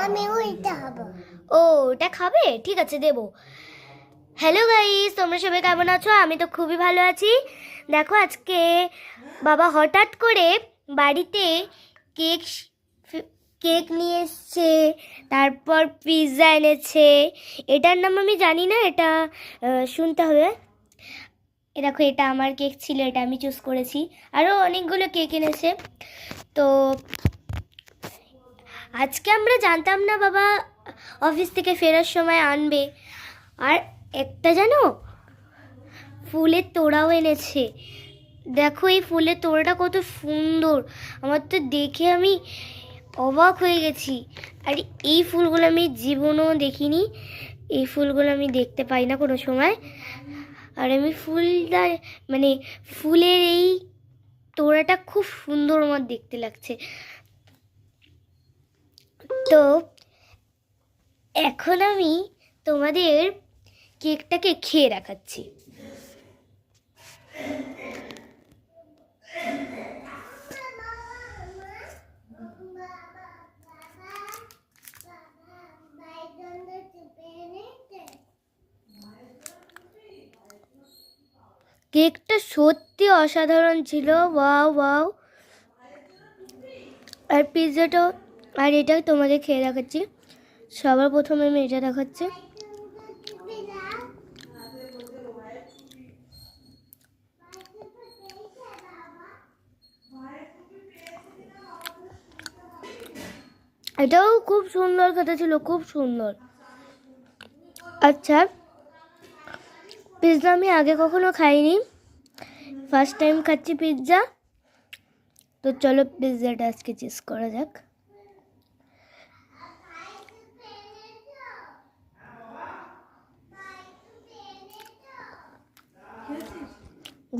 আমি ওইটা খাবো। ও ওটা খাবে, ঠিক আছে দেবো। হ্যালো গাইস, তোমরা সবাই কেমন আছো? আমি তো খুবই ভালো আছি। দেখো আজকে বাবা হঠাৎ করে বাড়িতে কেক কেক নিয়ে এসছে, তারপর পিৎজা এনেছে। এটার নাম আমি জানি না, এটা শুনতে হবে। এ দেখো, এটা আমার কেক ছিল, এটা আমি চুজ করেছি। আরও অনেকগুলো কেক এনেছে। তো আজকে আমরা জানতাম না বাবা অফিস থেকে ফেরার সময় আনবে। আর একটা জানো, ফুলের তোড়াও এনেছে। দেখো এই ফুলের তোড়াটা কত সুন্দর, আমার তো দেখে আমি অবাক হয়ে গেছি। আর এই ফুলগুলো আমি জীবনেও দেখিনি, এই ফুলগুলো আমি দেখতে পাই না কোনো সময়। আর আমি ফুলটা মানে ফুলের এই তোড়াটা খুব সুন্দর আমার দেখতে লাগছে। তো এখন আমি তোমাদের কেকটাকে খেয়ে দেখাচ্ছি। কেকটা সত্যি অসাধারণ ছিল, ওয়াও ওয়াও। আর পিৎজাটাও, আর এটা তোমাদের খেয়ে দেখাচ্ছি। সবার প্রথমে আমি এটা দেখাচ্ছি। এটাও খুব সুন্দর খেতে ছিল, খুব সুন্দর। আচ্ছা, পিৎজা আমি আগে কখনো খাইনি, ফার্স্ট টাইম খাচ্ছি পিৎজা। তো চলো পিৎজাটা আজকে চেস করা যাক।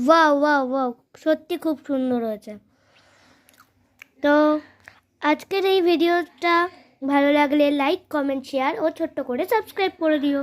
ওয়াও ওয়াও ওয়াও, সত্যি খুব সুন্দর হয়েছে। তো আজকের এই ভিডিওটা ভালো লাগলে লাইক, কমেন্ট, শেয়ার ও ছোট্ট করে সাবস্ক্রাইব করে দিও।